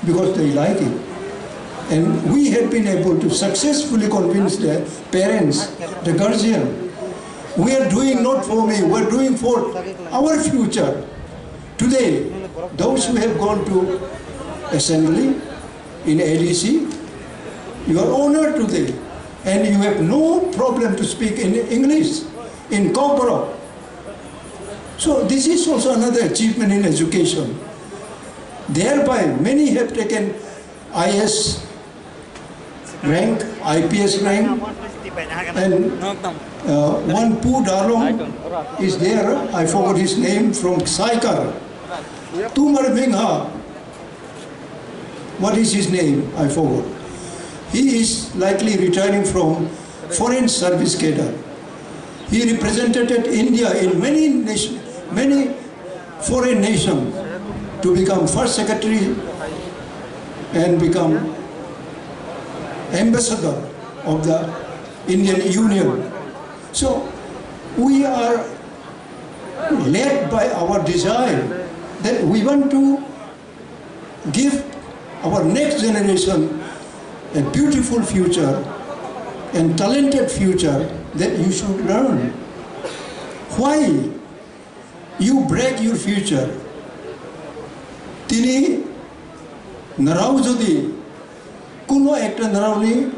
because they like it. And we have been able to successfully convince the parents, the guardian. We are doing not for me, we are doing for our future. Today, those who have gone to assembly in ADC, you are honored today. And you have no problem to speak in English, in corporate. So this is also another achievement in education. Thereby, many have taken IS rank, IPS rank, and one Pu Darlong is there, I forgot his name, from Saikar. Tumar Mingha, what is his name? I forgot. He is likely returning from foreign service cadre. He represented India in many foreign nations to become first secretary and become ambassador of the Indian Union. So we are led by our desire that we want to give our next generation a beautiful future and talented future that you should learn. Why you break your future? Tini narau jodi kuno ekta narauni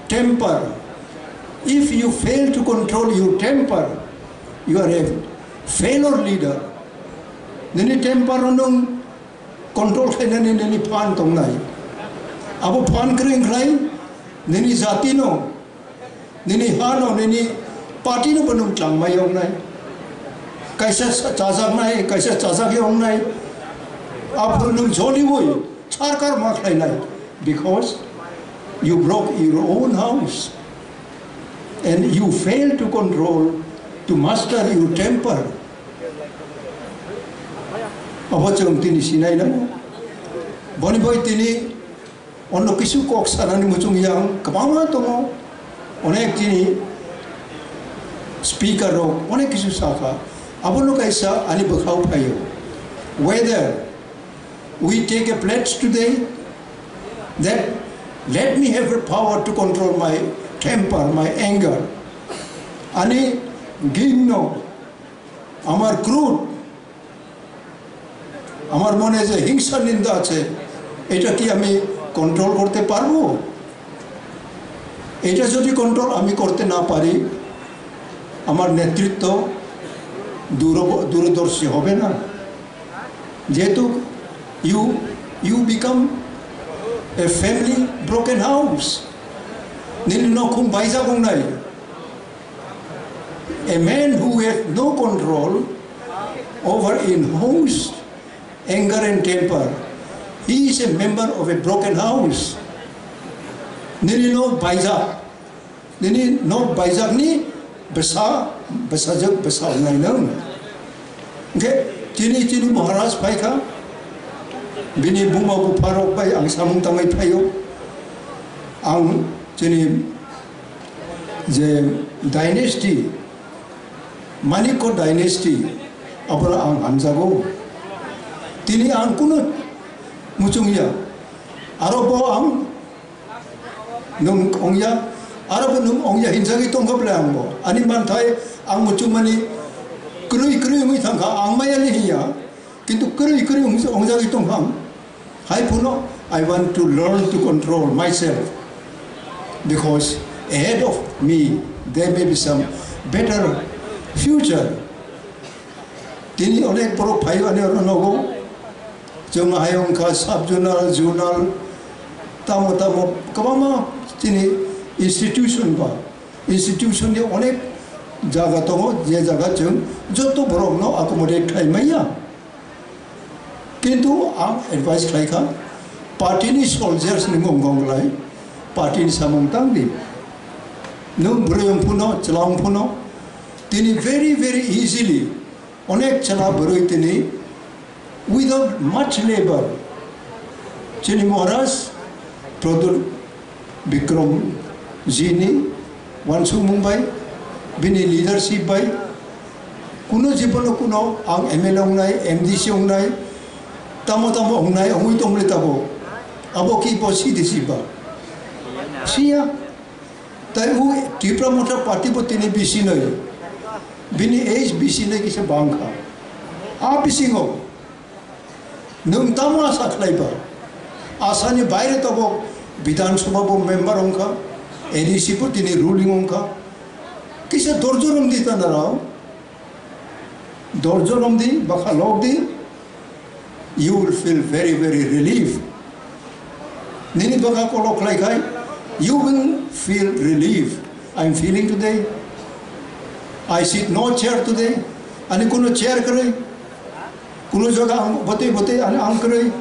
temper. If you fail to control your temper, you are a failure leader. Nini temper onong control kena nini pan tong nai. Abo pan kering klai, nini zati no, nini hano, nini party no benung tlang mayong nai. Kaisa chazak nai, kaisa chazak yong nai. Abo nung joli boy, charkar maklai nai. Because you broke your own house. And you fail to control, to master your temper. Abo chong tini sinay na mo. Boni boy tini, ono kisu kok sarani muchung yang kapama tomo onek tini speaker ro onek kisu saka abono kaisa ani bakhau payo. Whether we take a pledge today that let me have the power to control my temper, my anger. Ani gingno amar crude amar mone je hingsa ninda ache eta ki ami control করতে পারবো এটা যদি control আমি করতে না পারি আমার নেতৃত্ব দূরদর্শী হবে না যেহেতু you become a family broken house nini nokum baisa gong nai a man who has no control over in whose anger and temper. He is a member of a broken house. Nini no baizak. Nini no baizak ni besajak nai nang. Okay, cini Maharaj paika. Bini buma bu parok pai ang samung tamai payo. Ang cini je dynasty, Maniko dynasty, apala ang anjago. Tini ang kunut. Muchungya, Arabo ang nung ongya, Arabo nung ongya hinsagi tongkap lang mo. Ani man tay ang muchumani kruy ngi thangka ang mayali hiya, kintu kruy ongjagi tongkam. Hai puno, I want to learn to control myself because ahead of me there may be some better future. Tini onek pro phayo ane nogo. Jung ayong ka sub-journal, journal, tamo kabama tini institution ba. Institution ni onek jaga tongo, je jaga jung, joto borok no accommodate khai maya. Kintu ang advice khai ka, party ni soldiers ni ngong lai, party ni samong tangdi. Nung bruyong puno, chalang puno, tini very easily, onek chala bruy tini, without much labor. Chini Maharaj, Pradul Bikram Jini, Wansu Mumbai, Bini leadership by Kuno Jipono Kuno, Ang ML Ongnai, MDC Ongnai, Tamo Ongnai, Onguit Ongletabo, abo ki posi disiba sia tai u Tipra Motha party po tini bisi noi bini age bisi nei ki se bangka a bisi ngo nung tama saklai ba asani baire to bo Bidhan Sabha bo member onka NEC po tini ruling onka kise dorjorom di tanarao dorjorom di baka log di you will feel very relieved nini baka kolok lai kai you will feel relief. I'm feeling today. I sit no chair today. Ani kuno chair kare, kuno jaga bote ani ang kare.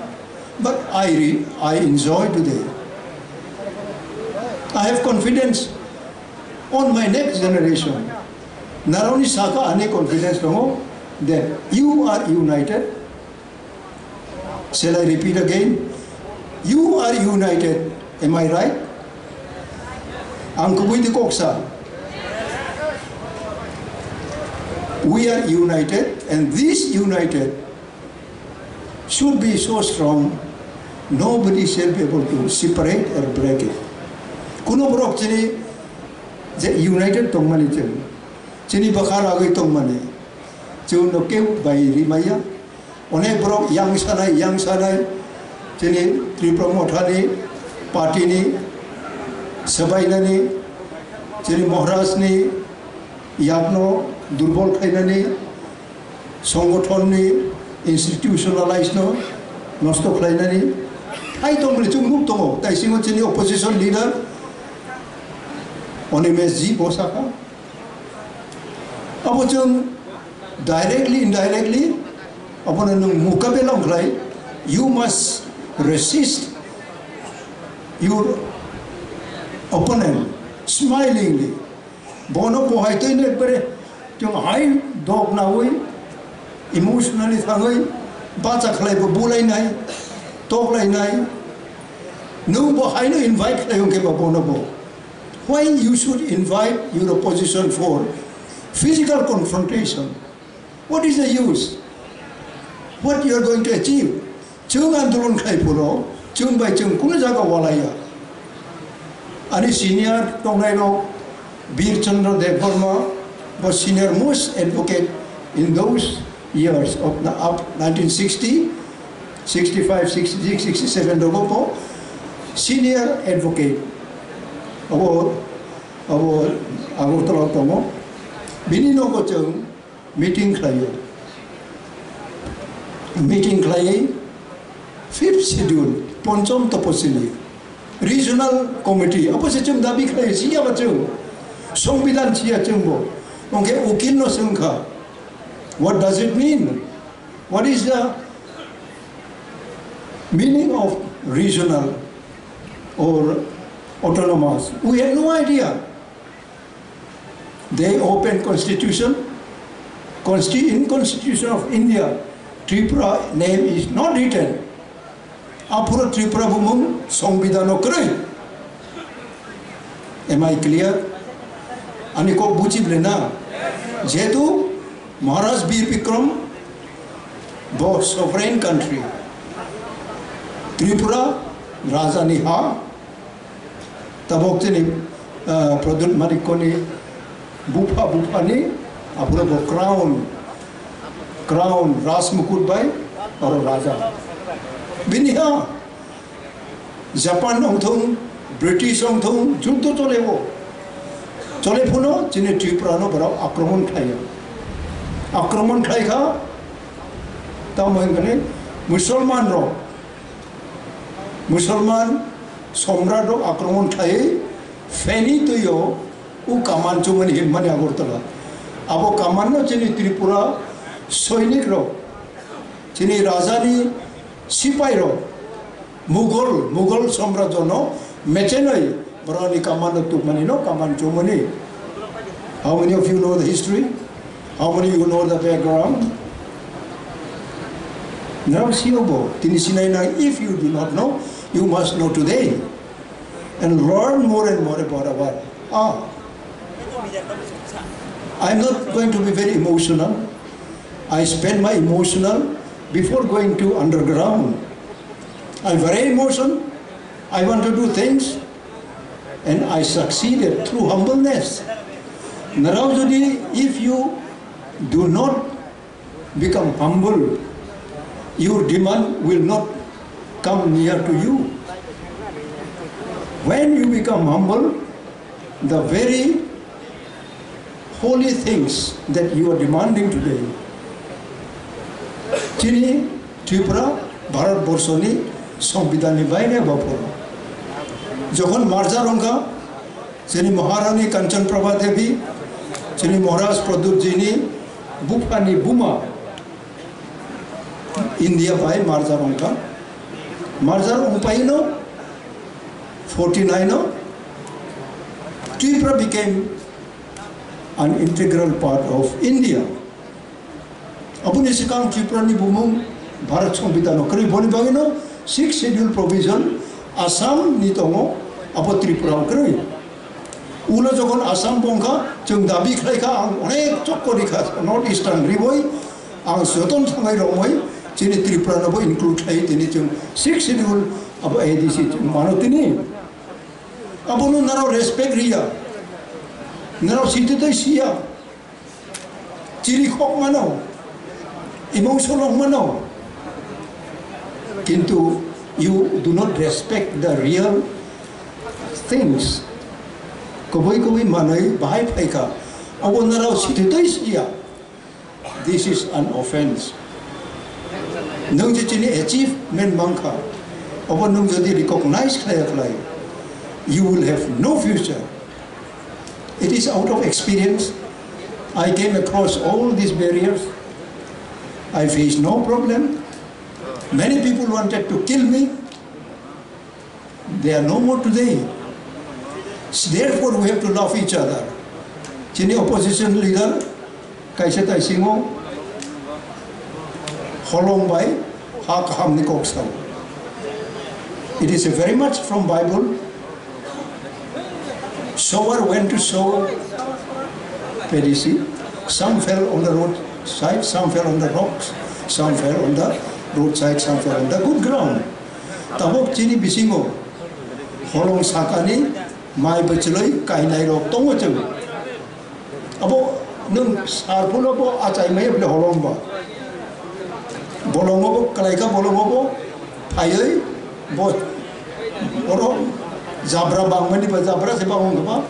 But I enjoy today. I have confidence on my next generation. Naroni saka ani confidence no that you are united. Shall I repeat again? You are united. Am I right? Ang kubuiti koksa. We are united, and this united should be so strong, nobody shall be able to separate or break it. Kuno borok chini united tongmani chen, chini bakar agay tongmani, chuno kew by rimaya, one borok yang sanay, chini Tipra Motha ni, party ni, Sabayna ni, chini Maharaj ni, Yapno, Durbol Khaina ni, Songothon ni, institutionalized no, Nosto Khaina ni, ay tong beli chung nuk tongo, tay singo chini opposition leader, one MSG bosaka, abo chung directly, indirectly, abo na nung mukabelang khlai, you must resist your opponent smilingly. Bono po hai to ine pare chung hai dog na hui emotionally thangai bacha khlai bo bulai nai tok lai nai no bo hai no invite khlai ke ba bono bo. Why you should invite your opposition for physical confrontation? What is the use? What you are going to achieve? Chung andolon khlai puro chung by chung kuna jaga walaya. Ani senior Tongaino Bir Chandra Dev Verma was senior most advocate in those years of up 1960, 65, 66, 67 dogopo senior advocate abo tolong tomo binino ko chung meeting klai fifth schedule ponchom taposili regional committee apa sejum dabi klai sia bachung Songbidan sia chungbo onke ukil no sungkha. What does it mean? What is the meaning of regional or autonomous? We have no idea. They open constitution in Constitution of India, Tripura name is not written. Apura Tripura bumum Songbidano krai. Am I clear? Ani ko buchi blena. Jetu Maharaj Bir Bikram, bo sovereign country. Tripura Rajani ha. Tabok tini Pradut Marikoni Bupa ni apura bo crown Ras Mukut bai or Raja. Biniha Japan ongthong British ongthong junto tolewo. Chole puno chini Tripura no bara akraman khai kha ta mohengane Musalman somrat ro akraman khai feni to yo u kaman chumani himmani agortala abo kaman no chini Tripura soinik ro chini rajani sipai ro Mughal samrajyo no mechenoi barani kaman no tukmani no kaman chumani. How many of you know the history? How many of you know the background? If you do not know, you must know today and learn more and more about our I'm not going to be very emotional. I spend my emotional before going to underground. I'm very emotional I want to do things, and I succeeded through humbleness. Now, if you do not become humble, your demand will not come near to you. When you become humble, the very holy things that you are demanding today, Chini, Tipra, Bharat Borsoni, Sombidani Baine Bapur. Johan Marja Ronga, Chini Maharani Kanchan Prabha Devi, Chini Maharaj Pradut Jini, Bupani Buma, India by Marja Ronga. Marja Umpaino, 49, Tipra became an integral part of India. Apuni sikang Tipra ni bumung Bharat Sombidano kari boni bagino 6th schedule provision Assam ni tongo apo Tripura kari. Ula jokon Assam bongka jeng dabi khlaika ang onek chokko dikha North Eastern riboi ang soton thangai romoi chini Tripura nabo include khai tini jeng 6th schedule apo ADC manotini. Apo no naro respect ria. Naro sitito sia. Chiri khok mano. Emotional mano. Kintu you do not respect the real things. Koboi manai bahai phaika. Abo naro sitito sia. This is an offense. Nung chini achievement mangka. Abo nung jadi recognize klay. You will have no future. It is out of experience. I came across all these barriers. I faced no problem. Many people wanted to kill me. They are no more today. Therefore, we have to love each other. Chini opposition leader, kaise tai singo, holong bai, hak ham ni koksam. It is very much from Bible. Sower went to sow paddy seed. Some fell on the roadside, some fell on the rocks, some fell on the roadside, some fell on the good ground. Tabok chini bisingo, holong sakani, mai bacheloi, kainai rok tongo cheng. Abo nung sarpulo po acai mai ble holong ba. Bolongo po kalaika bolongo po, payoi, bo oro. Zabra bang mani ba zabra se bang ba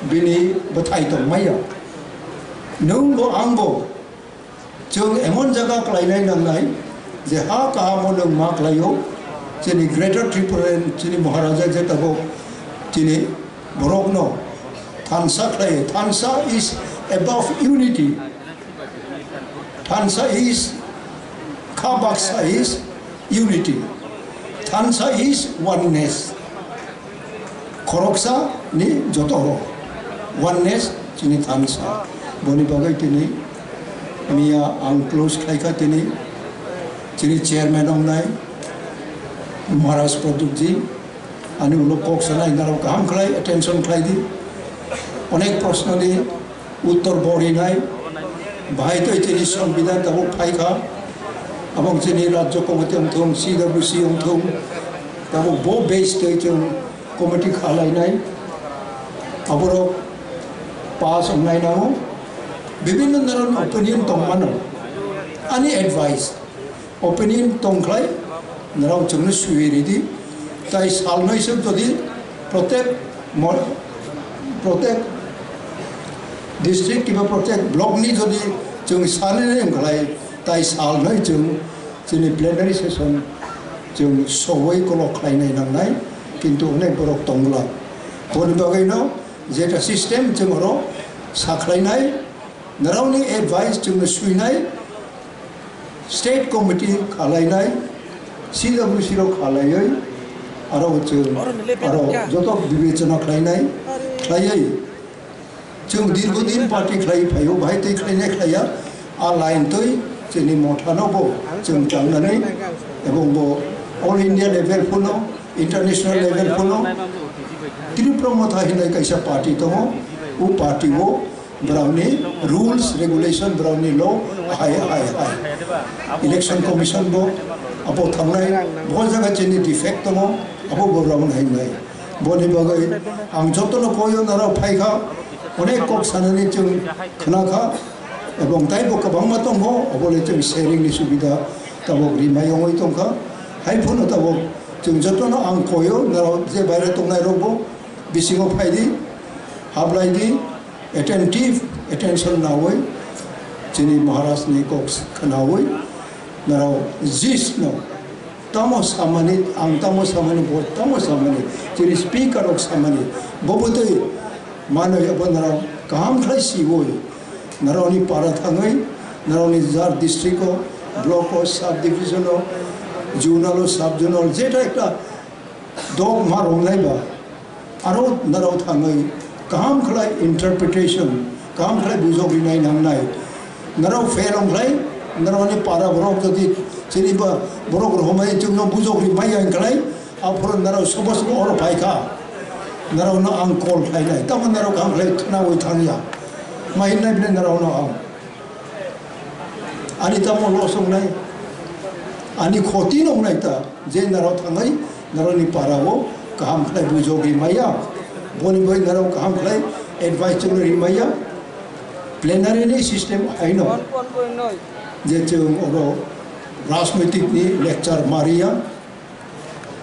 bini bathai to maya nung bo angbo chung emon jaga klai nai nang nai je ha ka mo nung ma klayo chini greater Tripura chini Maharaja je tabo chini borok no thansa klai thansa is above unity. Thansa is kabaksa is unity. Thansa is oneness. Koroksa ni jotoro, oneness chini thansa. Boni bagai tini, mia ang close kaika tini, chini chairman ong nai, Maharaj Pradutji, ani ulo koksa nai naro kaham klai attention klai di, onek prashno ni uttor bori nai, bahai to chini sambidan tabo kaika, abang chini rajyo komite ong thong, CWC ong thong, tabo bo base to chini committee khalai nai aboro pass online now bibinno naran opinion tongmano any advice opinion tongklai narau chungna suiri di tai salnoi sab jodi protek district kiba protek block ni jodi chung salne nglai tai salnoi chung chini plenary session chung sowai kolok khlai nai nang nai kintu onek borok tongla boni bagai no jeta system chungro saklai nai narauni advice chung sui nai state committee khalai nai CWC ro khalai oi aro chung aro joto bibechana khlai nai khlai chung dirgodin party khlai phayo bhai tei khlai nai khlaya a line toi chini motha no bo chung chang nai ebong bo all India level puno international level puno Tipra Motha hinai kaisa party to u party wo brownie rules regulation brownie law high election commission bo apo thangnai bol jaga chini defect to 아보 보라고 나이나이 보니 바가이 앙적도는 고요 나라 파이가 어nek 꼭 사는이 좀 그나가 এবং তাই বক বাংমা তং হো অবলে जों sharing नि सुबिदा ताबो रिमायंगै तंखा हाइफोन ताबो जों जतनो आं कोयो नाराव जे बायरे तंनाय रबो बिसिङाव फायदि हाबलायदि attention नावै जोंनि महाराजनि कक्स खोनावै नाराव जिस नो तामो सामानि आं तामो सामानि बहुत तामो सामानि जोंनि स्पिकार अफ सामानि बबोदै मानो अब नाराव गाहाम खालाय सिबोय नारावनि पारा थाङै नारावनि जार डिस्ट्रिक्टआव ब्लकआव साब डिभिजनाव जुनालाव साब जुनाल जेटा एकटा दग मा रंलायबा आरो नाराव थाङै गाहाम खालाय इन्टारप्रिटेसन गाहाम खालाय बुजगिनाय नांनाय नाराव फेरंलाय नारावनि पारा बरक जदि जेनेबा बरक रहमाय जोंनो बुजगि माय आंखालाय आफोर नाराव सब अर फायखा नारावनो आं कल खालायनाय तामोन नाराव गाहाम खालाय खोनावै थाङिया माहिनाय बिने नारावनो आं आनि तामो लसंनाय आनि खति नंनाय ता जे नाराव थाङै नारावनि पाराव गाहाम खालाय बुजगि माया बनिबो नाराव गाहाम खालाय एडभाइस जों रिमाया प्लेनारिनि सिस्टेम आइनो जे जों राजनैतिकनि लेक्चार मारिया